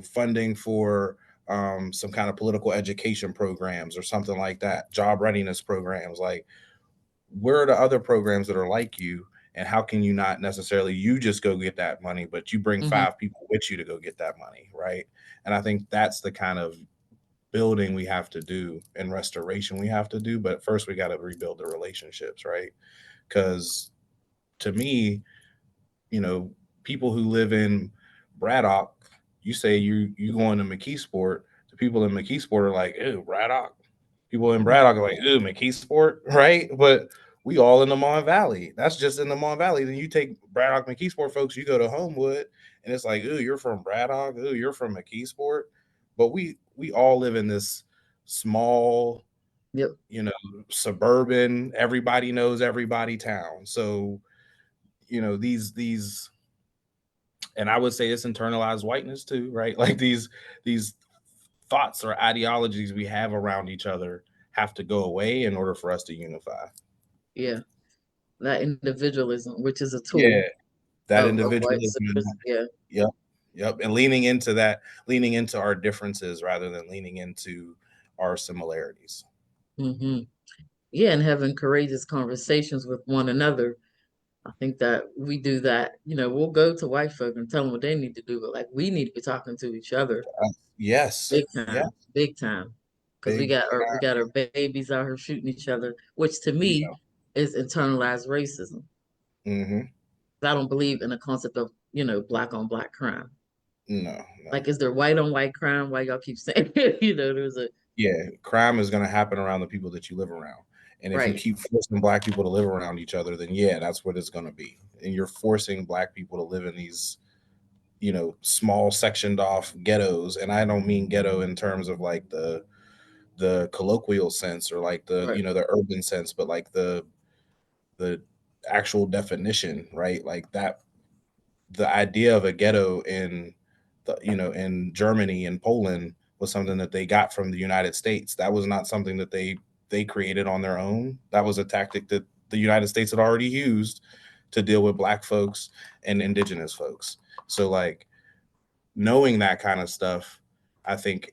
funding for some kind of political education programs or something like that, job readiness programs, like where are the other programs that are like you, and how can you not necessarily you just go get that money, but you bring Hmm. five people with you to go get that money, right? And I think that's the kind of building we have to do and restoration we have to do, but first we got to rebuild the relationships, right? Because to me, you know, people who live in Braddock, you say you going to McKeesport, the people in McKeesport are like, ew, Braddock. People in Braddock are like, ew, McKeesport, right? But we all in the Mon Valley. That's just in the Mon Valley. Then you take Braddock, McKeesport folks, you go to Homewood, and it's like, ooh, you're from Braddock, ooh, you're from McKeesport. But we all live in this small, Yep. you know, suburban, everybody knows everybody town. So, these and I would say it's internalized whiteness too, right? Like these thoughts or ideologies we have around each other have to go away in order for us to unify. Yeah. That individualism, which is a Yeah, tool that of white individualism. supremacy. Yeah. Yep, yep, and leaning into our differences rather than leaning into our similarities. Hmm. Yeah, and having courageous conversations with one another, I think that we do that, we'll go to white folk and tell them what they need to do, but like we need to be talking to each other Yes. Yeah. big time. Because we Big. got our babies out here shooting each other, which to me Yeah. is internalized racism. Mm-hmm. I don't believe in the concept of, black on black crime. No, no. Like, is there white on white crime? Why y'all keep saying, there's a Yeah. Crime is going to happen around the people that you live around. And if you right, keep forcing black people to live around each other, then yeah, that's what it's going to be. And you're forcing black people to live in these, small sectioned off ghettos. And I don't mean ghetto in terms of like the colloquial sense or like the, right, the urban sense, but like the actual definition, right? Like that, the idea of a ghetto in in Germany and Poland was something that they got from the United States. That was not something that they created on their own. That was a tactic that the United States had already used to deal with black folks and indigenous folks. So like knowing that kind of stuff, I think,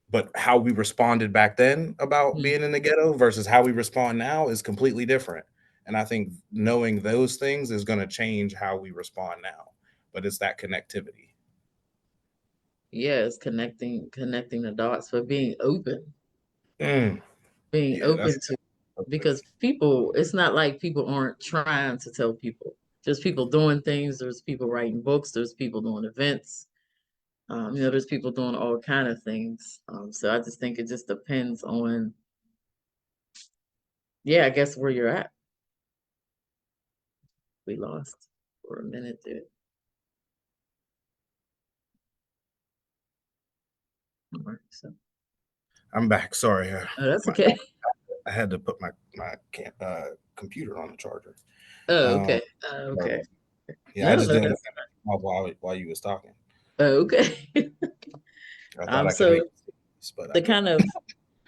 but how we responded back then about mhm. being in the ghetto versus how we respond now is completely different. And I think knowing those things is going to change how we respond now. But it's that connectivity. Yeah, it's connecting the dots, but Mm, being yeah, open that's to, okay. because people, it's not like people aren't trying to tell people. There's people doing things, there's people writing books, there's people doing events. There's people doing all kind of things. So I just think it just depends on, yeah, I guess where you're at. We lost for a minute there. All right, so I'm back. Sorry, oh, that's my, okay. I had to put computer on the charger. Oh, Um, okay. sorry Okay. about Yeah, I No, just no, didn't want that's to while you was talking. oh, okay. I thought I could So make this, but I to couldn't. kind of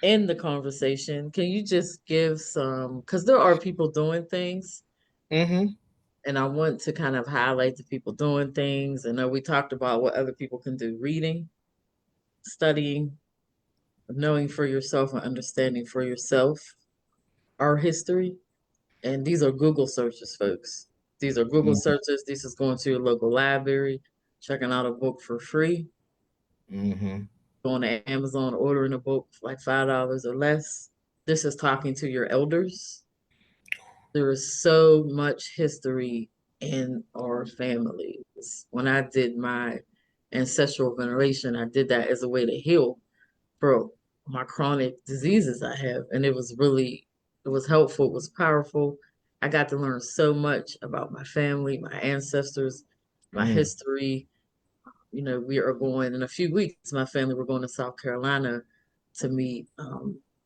end the conversation, can you just give some, because there are people doing things, Mm-hmm. and I want to kind of highlight the people doing things. And we talked about what other people can do: reading, studying, knowing for yourself, and understanding for yourself our history. And these are Google searches, folks. These are Google Mm-hmm. searches. This is going to your local library, checking out a book for free, Mm-hmm. going to Amazon, ordering a book for like $5 or less. This is talking to your elders. There is so much history in our families. When I did my ancestral veneration, I did that as a way to heal for my chronic diseases I have. And it was helpful, it was powerful. I got to learn so much about my family, my ancestors, my Mm. history. We are going in a few weeks, my family, we're going to South Carolina to meet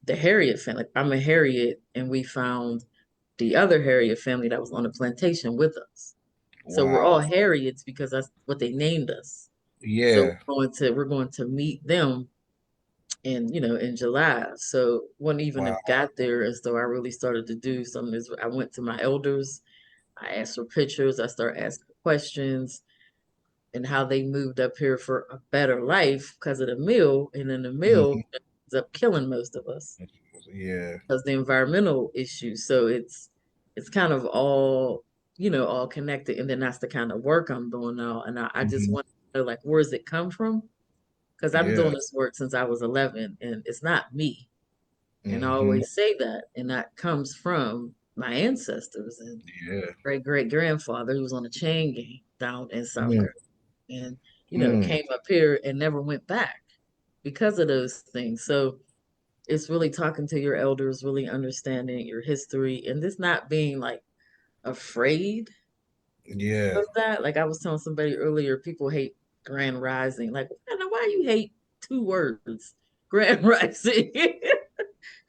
the Harriet family. I'm a Harriet, and we found the other Harriet family that was on the plantation with us. So we're all Wow. Harriets because that's what they named us. So Yeah. we're going to meet them in July. So wouldn't even Wow. have got there as though I really started to do some of this. I went to my elders, I asked for pictures, I started asking questions, and how they moved up here for a better life because of the mill, and then the mill Mhm. ends up killing most of us Yeah. because the environmental issues. So it's kind of all connected, and then that's the kind of work I'm doing now. And I just Mhm. want to know, like, where does it come from? Because I'm Yeah. doing this work since I was 11, and it's not me. And I Mhm. always say that, and that comes from my ancestors and Yeah. great great grandfather who was on a chain gang down in South Mm. Carolina, and Mm. came up here and never went back because of those things. So it's really talking to your elders, really understanding your history, and this not being like afraid Yeah. of that. Like I was telling somebody earlier, people hate grand rising. Like, why you hate two words, grand rising?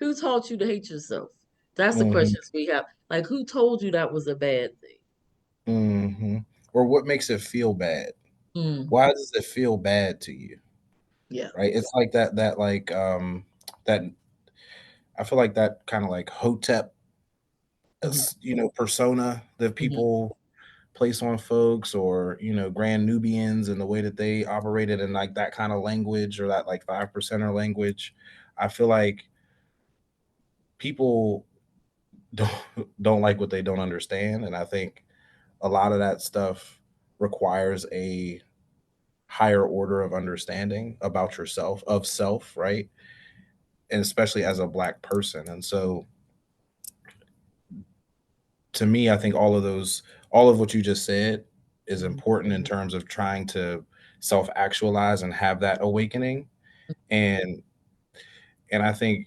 Who taught you to hate yourself? That's the Mhm. questions we have. Like, who told you that was a bad thing? Mhm. Or what makes it feel bad? Mm, Why does it feel bad to you? yeah. Right? It's like that like that I feel like that kind of like Hotep Hmm. persona that Hmm. people place on folks, or grand Nubians and the way that they operated in like that kind of language, or that like 5%er language. I feel like people don't don't like what they don't understand, and I think a lot of that stuff requires a higher order of understanding about yourself, of self, right? And especially as a Black person. And so to me, I think all of what you just said is Mhm. important in terms of trying to self actualize and have that awakening. And I think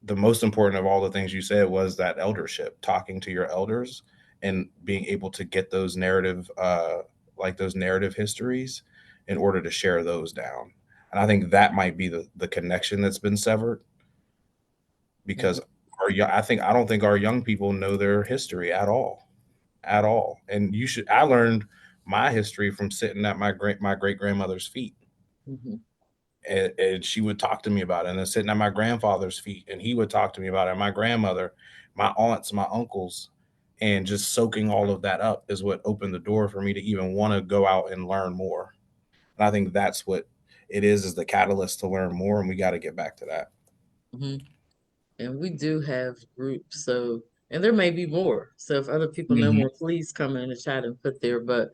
the most important of all the things you said was that eldership, talking to your elders and being able to get those those narrative histories in order to share those down. And I think that might be the connection that's been severed Mhm. because I don't think our young people know their history at all. And I learned my history from sitting at my great grandmother's feet. Mhm. And she would talk to me about it, and then sitting at my grandfather's feet, and he would talk to me about it. And my grandmother, my aunts, my uncles, and just soaking all of that up is what opened the door for me to even want to go out and learn more. And I think that's what it is the catalyst to learn more, and we got to get back to that. Mhm. And we do have groups, so and there may be more. So if other people know Hmm. more, please come in the chat and put there. But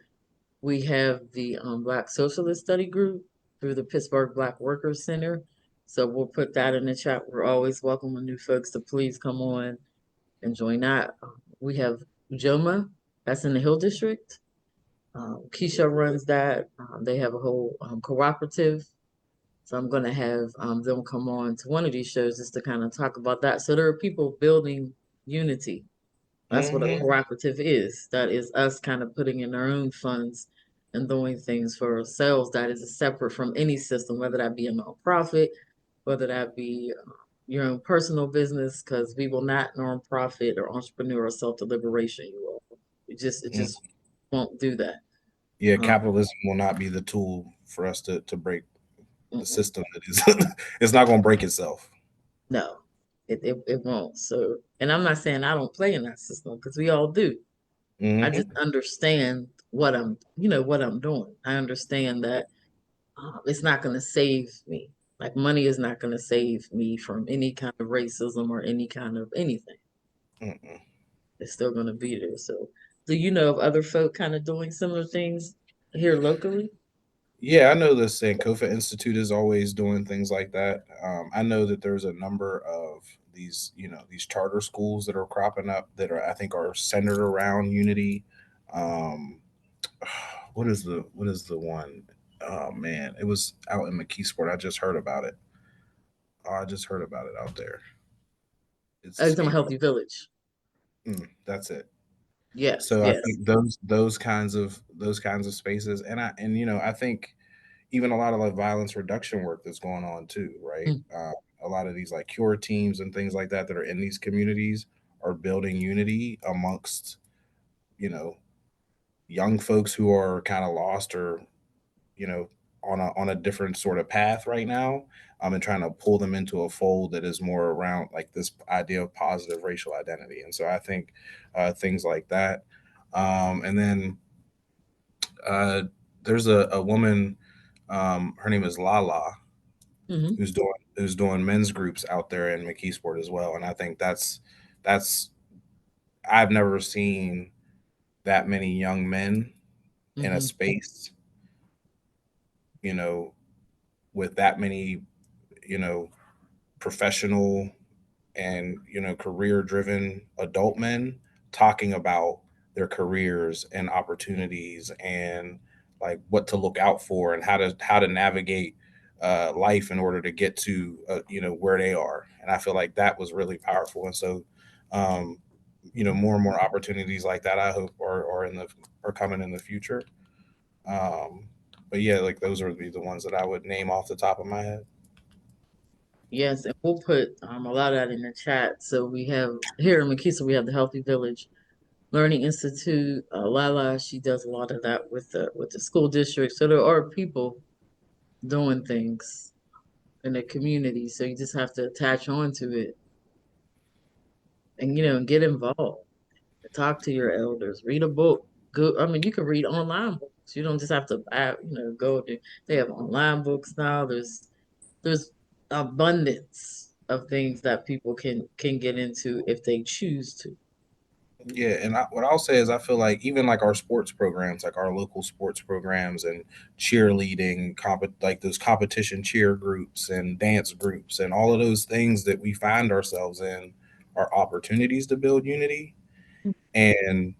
we have the Black Socialist Study Group through the Pittsburgh Black Workers Center. So we'll put that in the chat. We're always welcoming new folks to please come on and join that. We have Joma, that's in the Hill District. Keisha runs that. They have a whole cooperative. So I'm going to have them come on to one of these shows just to kind of talk about that. So there are people building unity. That's what a Hmm. cooperative is. That is us kind of putting in our own funds and doing things for ourselves that is separate from any system, whether that be a nonprofit, whether that be your own personal business, because we will not nonprofit or entrepreneur or self-deliberation, you all. It just won't do that. Yeah, Um, capitalism will not be the tool for us to break the mm-mm. system that is. It's not going to break itself. No, it won't. So, and I'm not saying I don't play in that system because we all do. I just Hmm. understand what I'm doing. I understand that it's not going to save me. Like money is not going to save me from any kind of racism or any kind of anything. Mm-mm. It's still going to be there. So, do you know of other folk kind of doing similar things here locally? Yeah, I know the Sankofa Institute is always doing things like that. I know that there's a number of these charter schools that are cropping up that I think are centered around unity. Um, what is the one? Oh man, it was out in McKeesport. I just heard about it. Oh, I just heard about it out there. It's Oh, you're talking about escaping. Healthy Village. That's it. Yes, So I yes. think those kinds of spaces, and I think even a lot of like violence reduction work that's going on too, right? Mm, A lot of these like cure teams and things like that that are in these communities are building unity amongst you know young folks who are kind of lost or you know on a different sort of path right now, and trying to pull them into a fold that is more around like this idea of positive racial identity. And so I think things like that, and then uh, there's a woman, her name is Lala, hmm who's doing men's groups out there in McKeesport as well. And I think that's I've never seen that many young men in a hmm space, you know, with that many, you know, professional and career driven adult men talking about their careers and opportunities and like what to look out for and how to navigate life in order to get to where they are. And I feel like that was really powerful. And so um, more and more opportunities like that I hope are coming in the future. um, but yeah, like those would be the ones that I would name off the top of my head. Yes, and we'll put a lot of that in the chat. So we have here in McKeesa, we have the Healthy Village Learning Institute. Lala, she does a lot of that with the school district. So there are people doing things in the community. So you just have to attach on to it and get involved. Talk to your elders. Read a book. Go. I mean, you can read online books. You don't just have to go to. They have online books now. There's abundance of things that people can get into if they choose to. Yeah, and what I'll say is I feel like even like our sports programs, like our local sports programs and cheerleading, like those competition cheer groups and dance groups and all of those things that we find ourselves in are opportunities to build unity. And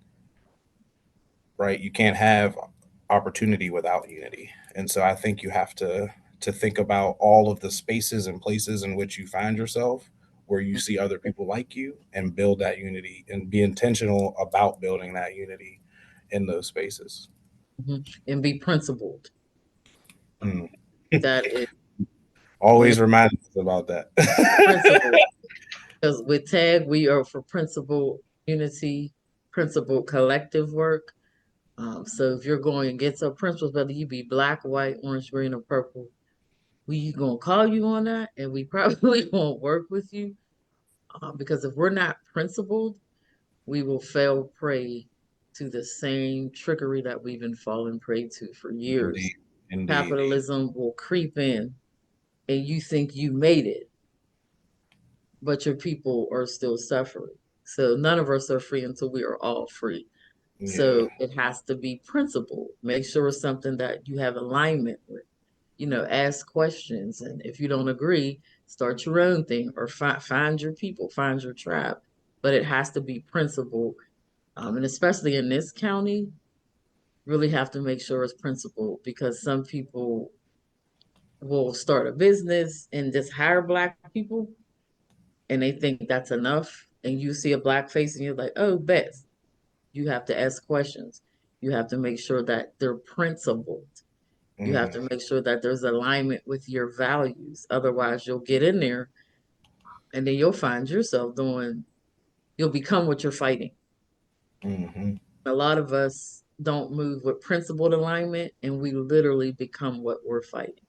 right, you can't have opportunity without unity. And so I think you have to think about all of the spaces and places in which you find yourself where you see other people like you and build that unity and be intentional about building that unity in those spaces. Mhm. And be principled. Mm. That is Always remind us about that. principled. Because with TAG, we are for principle unity, principle collective work. So if you're going against our principles, whether you be black, white, orange, green, or purple, we gonna call you on that, and we probably won't work with you. Because if we're not principled, we will fail prey to the same trickery that we've been falling prey to for years. Indeed. Indeed. Capitalism will creep in, and you think you made it, but your people are still suffering. So none of us are free until we are all free. Yeah. So it has to be principled. Make sure it's something that you have alignment with. Ask questions, and if you don't agree, start your own thing or find your people, find your tribe. But it has to be principled, and especially in this county, really have to make sure it's principled because some people will start a business and just hire black people and they think that's enough. And you see a black face and you're like, oh, bet. You have to ask questions. You have to make sure that they're principled. You have Mm, to make sure that there's alignment with your values. Otherwise, you'll get in there and then you'll find yourself you'll become what you're fighting. hmm. A lot of us don't move with principled alignment and we literally become what we're fighting.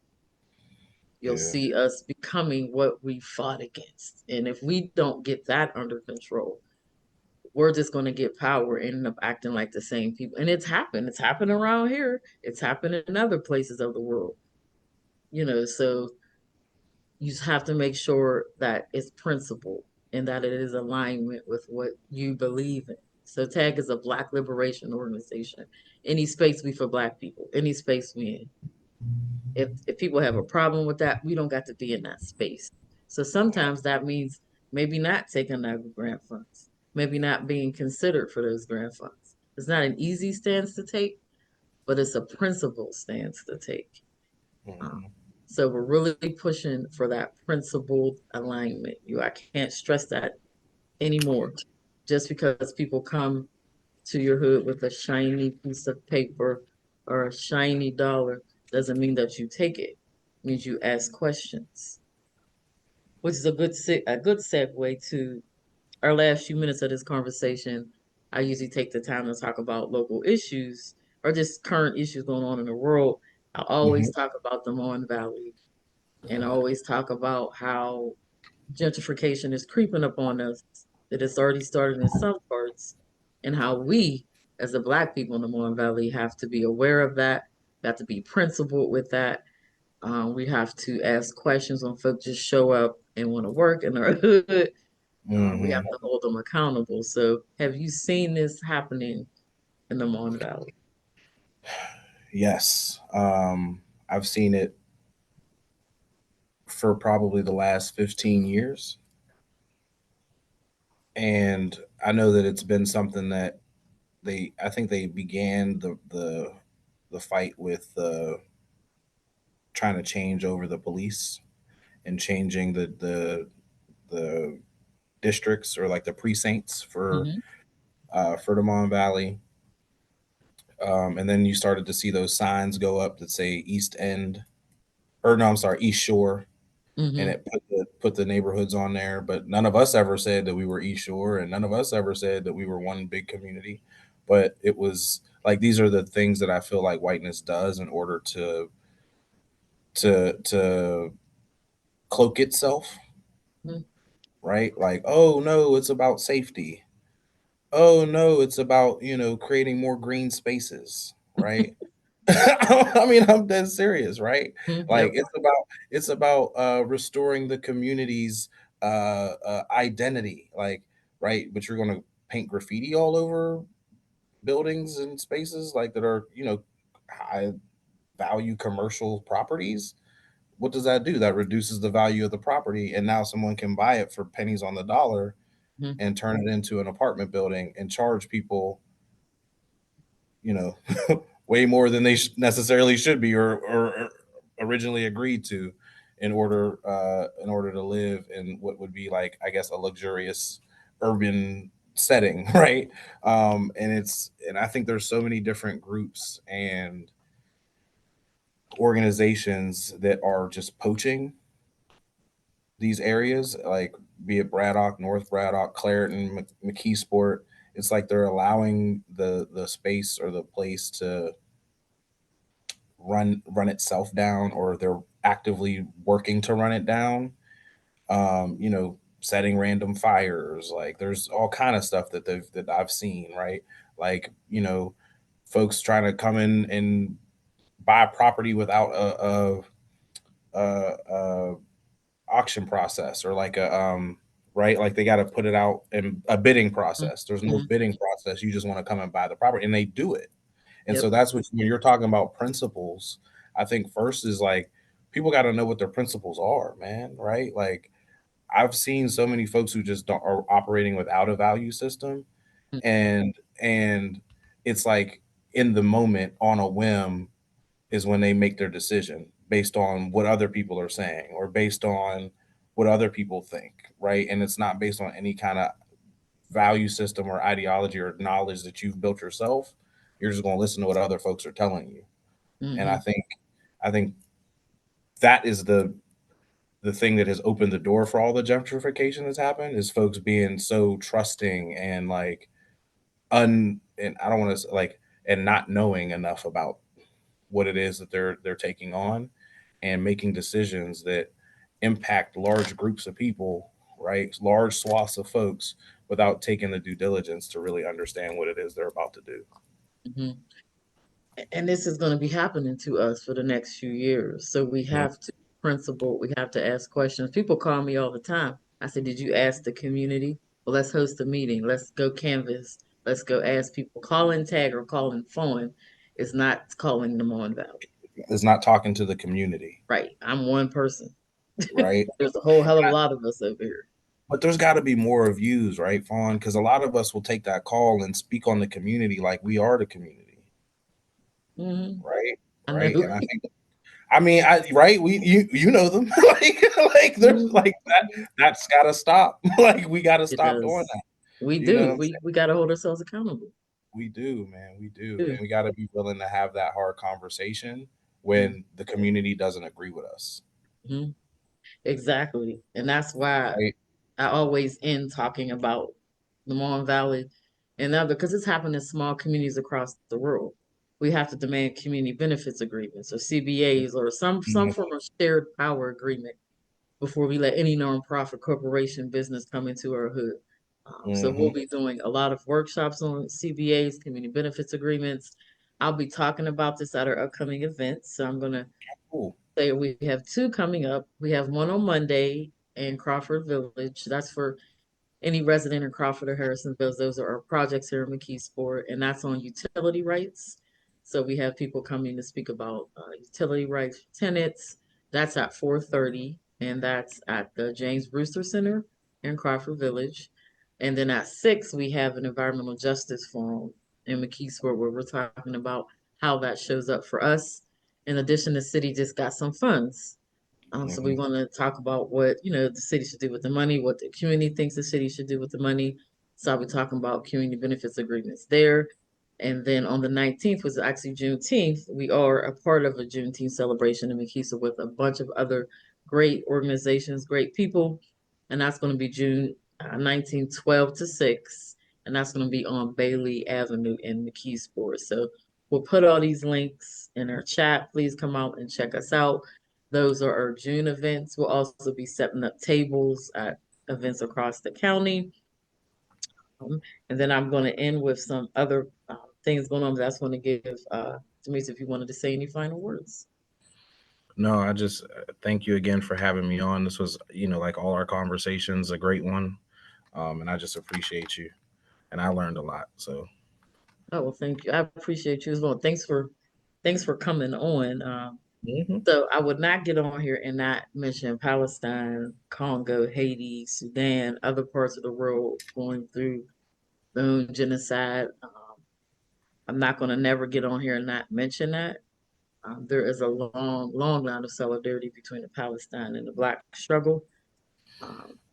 You'll Yeah. see us becoming what we fought against. And if we don't get that under control, we're just going to get power and end up acting like the same people. And it's happened. It's happened around here. It's happened in other places of the world. So you just have to make sure that it's principled and that it is alignment with what you believe in. So TAG is a Black liberation organization. Any space we for Black people, any space we in. If people have a problem with that, we don't got to be in that space. So sometimes that means maybe not taking out grant funds, maybe not being considered for those grant funds. It's not an easy stance to take, but it's a principled stance to take. Um, Hmm. so we're really pushing for that principled alignment. I can't stress that anymore. Just because people come to your hood with a shiny piece of paper or a shiny dollar doesn't mean that you take it. It means you ask questions, which is a good segue to our last few minutes of this conversation. I usually take the time to talk about local issues or just current issues going on in the world. I Hmm. always talk about the Mon Valley and I always talk about how gentrification is creeping up on us, that it's already started in some parts, and how we, as the Black people in the Mon Valley, have to be aware of that, we have to be principled with that. We have to ask questions when folks just show up and want to work in our hood. We have Hmm. to hold them accountable. So, have you seen this happening in the Mon Valley? Yes. I've seen it for probably the last 15 years. And I know that it's been something that I think they began the fight with trying to change over the police and changing the districts or like the precincts Mm-hmm. for the Mon Valley. And then you started to see those signs go up that say East End, or no, I'm sorry, East Shore, and Mm-hmm. it put the neighborhoods on there. But none of us ever said that we were East Shore, and none of us ever said that we were one big community. But it was like these are the things that I feel like whiteness does in order to cloak itself, Mm-hmm. right? Like, oh no, it's about safety. Oh no, it's about creating more green spaces, right? I mean, I'm dead serious, right? Like Yep. it's about restoring the community's identity, like right. But you're gonna paint graffiti all over buildings and spaces like that are, high value commercial properties. What does that do? That reduces the value of the property, and now someone can buy it for pennies on the dollar Mhm. and turn it into an apartment building and charge people, you know, way more than they necessarily should be, or originally agreed to, in order to live in what would be like, I guess, a luxurious urban setting, right? And I think there's so many different groups and organizations that are just poaching these areas, like be it Braddock, North Braddock, Clareton, McKeesport. It's like they're allowing the space or the place to run itself down, or they're actively working to run it down. Setting random fires. Like there's all kind of stuff that I've seen, right? Like, folks trying to come in and buy a property without a auction process, or like a right, like they got to put it out in a bidding process. There's no Mhm. bidding process. You just want to come and buy the property, and they do it. And so Yep. that's what, when you're talking about principles, I think first is like, people got to know what their principles are, man, right? Like I've seen so many folks who just don't, are operating without a value system, Mm. and it's like in the moment on a whim is when they make their decision based on what other people are saying, or based on what other people think, right? And it's not based on any kind of value system or ideology or knowledge that you've built yourself. You're just going to listen to what other folks are telling you. And I Mhm. think I think that is the thing that has opened the door for all the gentrification that's happened, is folks being so trusting and like and I don't want to like, and not knowing enough about what it is that they're taking on, and making decisions that impact large groups of people, right? Large swaths of folks, without taking the due diligence to really understand what it is they're about to do. Mhm. And this is going to be happening to us for the next few years. So we Mhm. have to principle, we have to ask questions. People call me all the time. I said, "Did you ask the community? Well, let's host a meeting. Let's go canvas. Let's go ask people. Calling tag or calling phone is not calling them on Valley." Is not talking to the community, Right. I'm one person. right? There's a whole hell of a lot of us over here. But there's got to be more of yous, right, Fawn? Because a lot of us will take that call and speak on the community like we are the community, Hmm. right? I know. Right. And I think, I mean, right, you know them, like there's like that. Mhm. That's got to stop. Like we got to It stop doing does. that. We You know what do. I'm saying? We got to hold ourselves accountable. We do, man. We do, Yeah. and we got to be willing to have that hard conversation Mhm. when the community doesn't agree with us, Mhm. Exactly. And that's why right? I always end talking about the Mon Valley and other, because it's happened in small communities across the world. We have to demand community benefits agreements or CBAs or some Mhm. form of shared power agreement before we let any nonprofit corporation business come into our hood. So we'll Mhm. be doing a lot of workshops on CBAs, community benefits agreements. I'll be talking about this at our upcoming events. So I'm gonna Cool. say we have two coming up. We have one on Monday in Crawford Village. That's for any resident in Crawford or Harrisonville. Those are our projects here in McKeesport, and that's on utility rights. So we have people coming to speak about utility rights for tenants. That's at 4:30, and that's at the James Brewster Center in Crawford Village. And then at 6, we have an environmental justice forum in McKeesport where we're talking about how that shows up for us. In addition, the city just got some funds, so we Mhm. want to talk about what, the city should do with the money, what the community thinks the city should do with the money. So I'll be talking about community benefits agreements there. And then on the 19th, was actually Juneteenth. We are a part of a Juneteenth celebration in McKeesa with a bunch of other great organizations, great people. And that's going to be June 19th, 12 to 6. And that's going to be on Bailey Avenue in McKeesport. So we'll put all these links in our chat. Please come out and check us out. Those are our June events. We'll also be setting up tables at events across the county. And then I'm going to end with some other things going on. But that's going to give Demetrius, if you wanted to say any final words. No, I just thank you again for having me on. This was, like all our conversations, a great one, and I just appreciate you. and I learned a lot. So, Oh, well, thank you. I appreciate you as well. Thanks for coming on. mhm. So I would not get on here and not mention Palestine, Congo, Haiti, Sudan, other parts of the world going through their own genocide. I'm not going to never get on here and not mention that. There is a long, long line of solidarity between the Palestine and the Black struggle.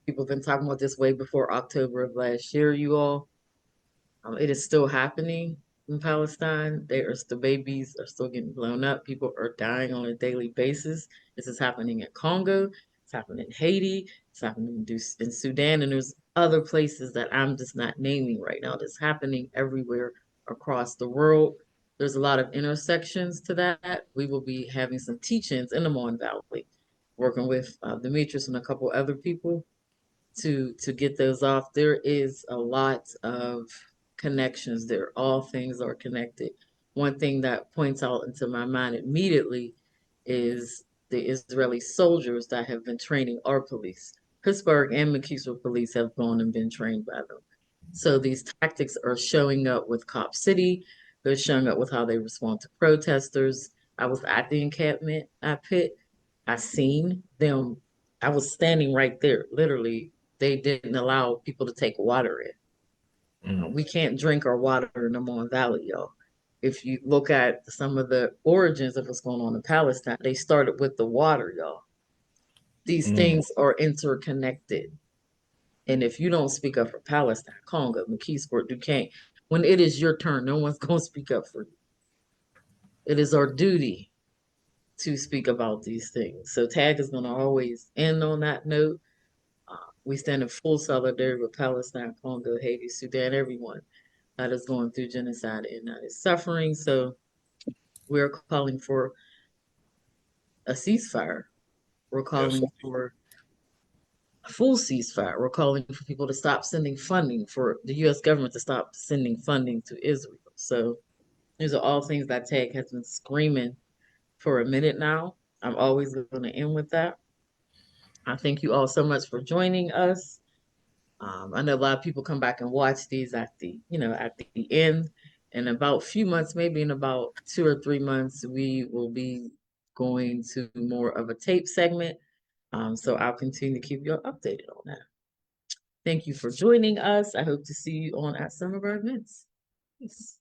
People have been talking about this way before October of last year, you all. It is still happening in Palestine. The babies are still getting blown up. People are dying on a daily basis. This is happening in Congo. It's happening in Haiti. It's happening in Sudan. And there's other places that I'm just not naming right now. That's happening everywhere across the world. There's a lot of intersections to that. We will be having some teachings in the Mon Valley, working with Demetrius and a couple other people to get those off. There is a lot of connections there. All things are connected. One thing that points out into my mind immediately is the Israeli soldiers that have been training our police. Pittsburgh and McKeesville police have gone and been trained by them. So these tactics are showing up with Cop City. They're showing up with how they respond to protesters. I was at the encampment at Pitt. I seen them. I was standing right there, literally. They didn't allow people to take water in. Mm, We can't drink our water in the Mon Valley, y'all. If you look at some of the origins of what's going on in Palestine, they started with the water, y'all. These mm, things are interconnected. And if you don't speak up for Palestine, Congo, McKeesport, Duquesne, when it is your turn, no one's going to speak up for you. It is our duty to speak about these things. So TAG is going to always end on that note. We stand in full solidarity with Palestine, Congo, Haiti, Sudan, everyone that is going through genocide and that is suffering. So we're calling for a ceasefire. We're yes. calling for a full ceasefire. We're calling for people to stop sending funding, for the U.S. government to stop sending funding to Israel. So these are all things that TAG has been screaming for a minute now. I'm always going to end with that. I thank you all so much for joining us. I know a lot of people come back and watch these at at the end. In about a few months, maybe in about 2 or 3 months, we will be going to more of a tape segment. So I'll continue to keep you updated on that. Thank you for joining us. I hope to see you on at some of our events. Peace.